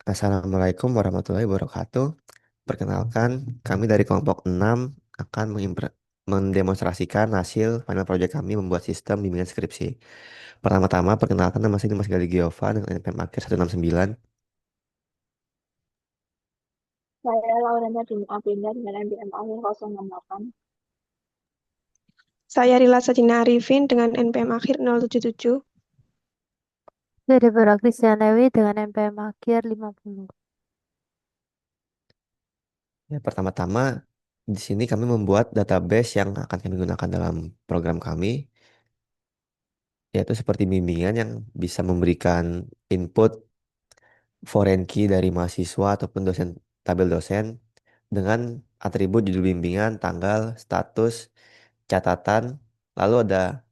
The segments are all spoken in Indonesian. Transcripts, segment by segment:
Assalamualaikum warahmatullahi wabarakatuh. Perkenalkan, kami dari kelompok 6 akan mendemonstrasikan hasil final project kami membuat sistem bimbingan skripsi. Pertama-tama, perkenalkan nama saya Dimas Gali Giova dengan NPM akhir 169. Saya Laurenta Dini Apinda dengan NPM akhir 068. Saya Rila Sajina Arifin dengan NPM akhir 077. Dede Baraktian Dewi dengan NPM akhir 50. Ya, pertama-tama, di sini kami membuat database yang akan kami gunakan dalam program kami, yaitu seperti bimbingan yang bisa memberikan input foreign key dari mahasiswa ataupun dosen, tabel dosen dengan atribut judul bimbingan, tanggal, status, catatan, lalu ada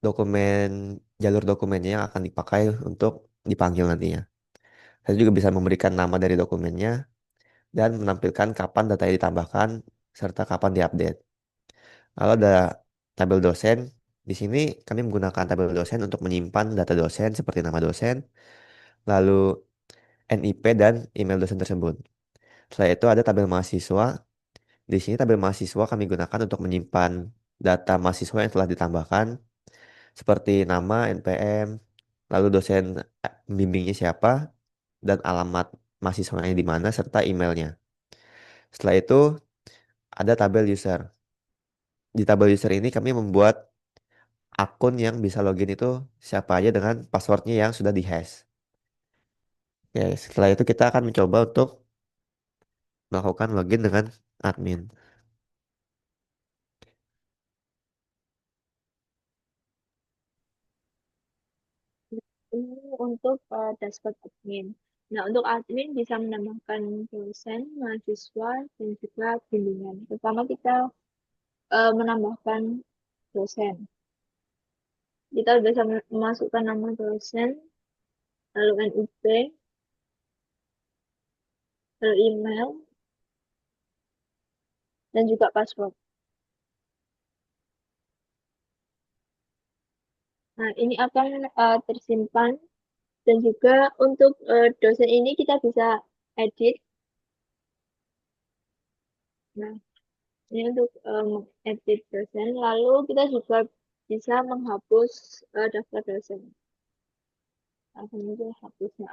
dokumen, jalur dokumennya yang akan dipakai untuk dipanggil nantinya. Saya juga bisa memberikan nama dari dokumennya dan menampilkan kapan datanya ditambahkan serta kapan diupdate. Lalu ada tabel dosen. Di sini kami menggunakan tabel dosen untuk menyimpan data dosen seperti nama dosen, lalu NIP dan email dosen tersebut. Setelah itu ada tabel mahasiswa. Di sini tabel mahasiswa kami gunakan untuk menyimpan data mahasiswa yang telah ditambahkan seperti nama, NPM, lalu dosen bimbingnya siapa, dan alamat mahasiswanya di mana, serta emailnya. Setelah itu ada tabel user. Di tabel user ini kami membuat akun yang bisa login itu siapa aja dengan passwordnya yang sudah dihash. Oke, setelah itu kita akan mencoba untuk melakukan login dengan admin. Ini untuk dashboard admin. Nah, untuk admin bisa menambahkan dosen, mahasiswa, dan juga bimbingan. Pertama kita menambahkan dosen. Kita bisa memasukkan nama dosen, lalu NIP, lalu email, dan juga password. Nah, ini akan tersimpan dan juga untuk dosen ini kita bisa edit. Nah, ini untuk edit dosen. Lalu kita juga bisa menghapus daftar dosen. Akan muncul hapusnya.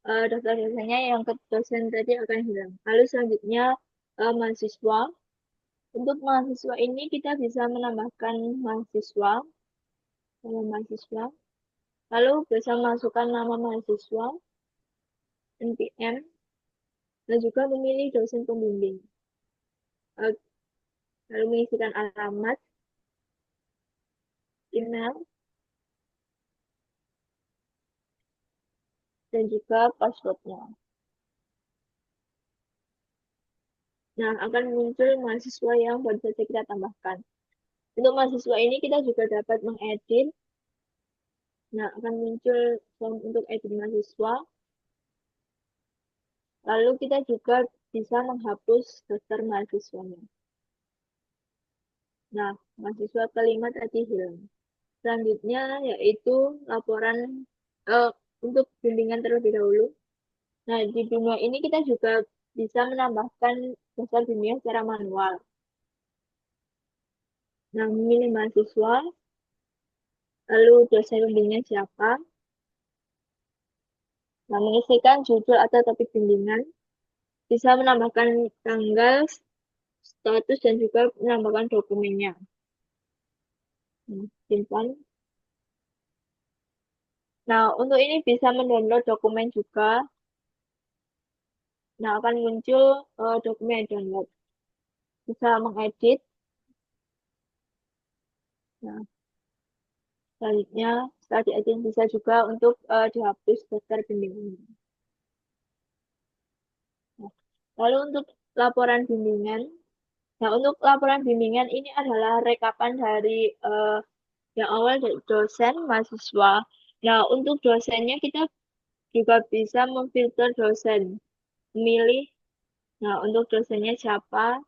Daftar dosennya yang ke dosen tadi akan hilang. Lalu selanjutnya mahasiswa. Untuk mahasiswa ini kita bisa menambahkan mahasiswa, nama mahasiswa. Lalu bisa masukkan nama mahasiswa, NPM, dan juga memilih dosen pembimbing. Lalu mengisikan alamat, email, dan juga passwordnya. Nah, akan muncul mahasiswa yang baru saja kita tambahkan. Untuk mahasiswa ini kita juga dapat mengedit. Nah, akan muncul form untuk edit mahasiswa. Lalu kita juga bisa menghapus daftar mahasiswanya. Nah, mahasiswa kelima tadi hilang. Selanjutnya yaitu laporan untuk bimbingan terlebih dahulu. Nah, di bimbingan ini kita juga bisa menambahkan daftar bimbingan secara manual. Nah, memilih mahasiswa, lalu dosen bimbingan siapa, nah, mengisikan judul atau topik bimbingan, bisa menambahkan tanggal, status, dan juga menambahkan dokumennya. Nah, simpan. Nah, untuk ini bisa mendownload dokumen juga. Nah, akan muncul dokumen download. Bisa mengedit. Nah, selanjutnya, setelah diedit bisa juga untuk dihapus daftar bimbingan. Nah, lalu untuk laporan bimbingan. Nah, untuk laporan bimbingan ini adalah rekapan dari yang awal dari dosen, mahasiswa. Nah, untuk dosennya kita juga bisa memfilter dosen. Memilih, nah untuk dosennya siapa,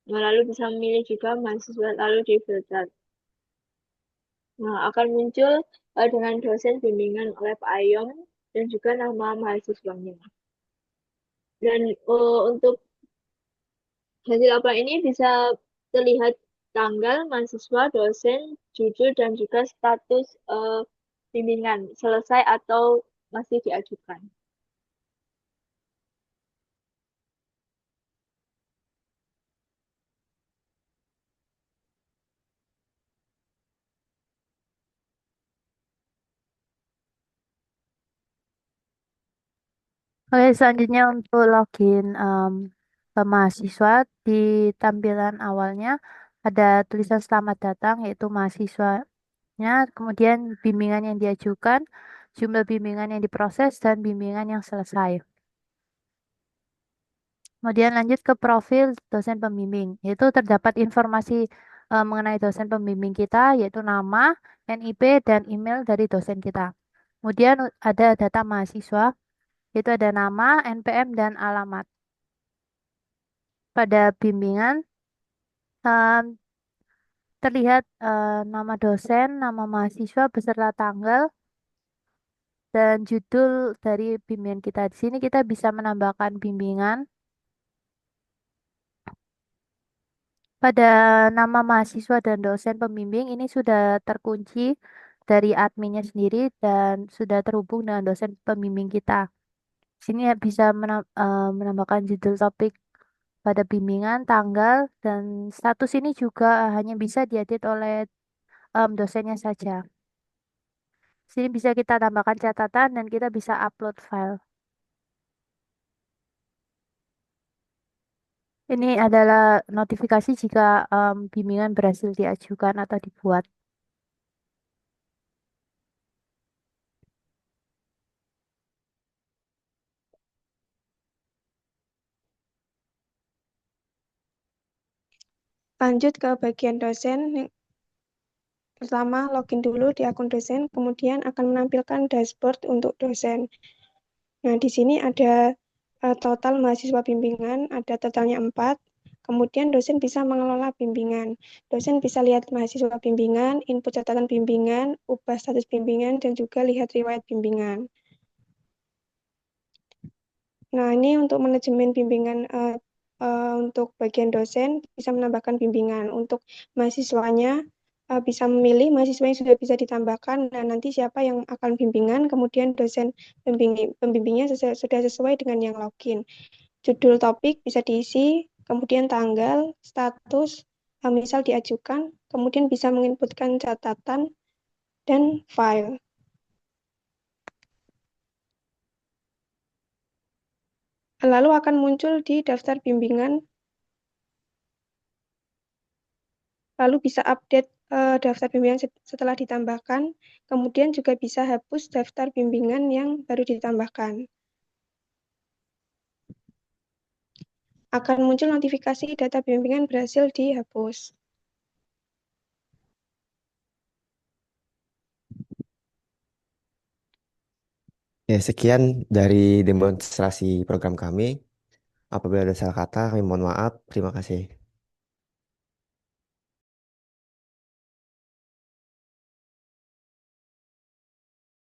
nah, lalu bisa memilih juga mahasiswa, lalu difilter. Nah, akan muncul dengan dosen bimbingan oleh Pak Ayom, dan juga nama mahasiswanya. Dan untuk hasil laporan ini bisa terlihat tanggal, mahasiswa, dosen, judul, dan juga status bimbingan selesai atau masih diajukan. Oke, selanjutnya untuk login ke mahasiswa di tampilan awalnya ada tulisan selamat datang yaitu mahasiswanya, kemudian bimbingan yang diajukan, jumlah bimbingan yang diproses dan bimbingan yang selesai. Kemudian lanjut ke profil dosen pembimbing, yaitu terdapat informasi mengenai dosen pembimbing kita, yaitu nama, NIP, dan email dari dosen kita. Kemudian ada data mahasiswa, yaitu ada nama, NPM, dan alamat. Pada bimbingan em, terlihat nama dosen, nama mahasiswa beserta tanggal dan judul dari bimbingan kita. Di sini kita bisa menambahkan bimbingan. Pada nama mahasiswa dan dosen pembimbing ini sudah terkunci dari adminnya sendiri dan sudah terhubung dengan dosen pembimbing kita. Di sini ya bisa menambahkan judul topik pada bimbingan, tanggal, dan status ini juga hanya bisa diedit oleh dosennya saja. Di sini bisa kita tambahkan catatan dan kita bisa upload file. Ini adalah notifikasi jika bimbingan berhasil diajukan atau dibuat. Lanjut ke bagian dosen. Pertama, login dulu di akun dosen, kemudian akan menampilkan dashboard untuk dosen. Nah, di sini ada total mahasiswa bimbingan, ada totalnya 4. Kemudian dosen bisa mengelola bimbingan. Dosen bisa lihat mahasiswa bimbingan, input catatan bimbingan, ubah status bimbingan, dan juga lihat riwayat bimbingan. Nah, ini untuk manajemen bimbingan untuk bagian dosen bisa menambahkan bimbingan. Untuk mahasiswanya bisa memilih mahasiswa yang sudah bisa ditambahkan dan nanti siapa yang akan bimbingan, kemudian dosen pembimbingnya sudah sesuai dengan yang login. Judul topik bisa diisi, kemudian tanggal, status, misal diajukan, kemudian bisa menginputkan catatan dan file. Lalu akan muncul di daftar bimbingan, lalu bisa update daftar bimbingan setelah ditambahkan, kemudian juga bisa hapus daftar bimbingan yang baru ditambahkan. Akan muncul notifikasi data bimbingan berhasil dihapus. Ya, sekian dari demonstrasi program kami. Apabila ada salah kata, kami mohon maaf. Terima kasih.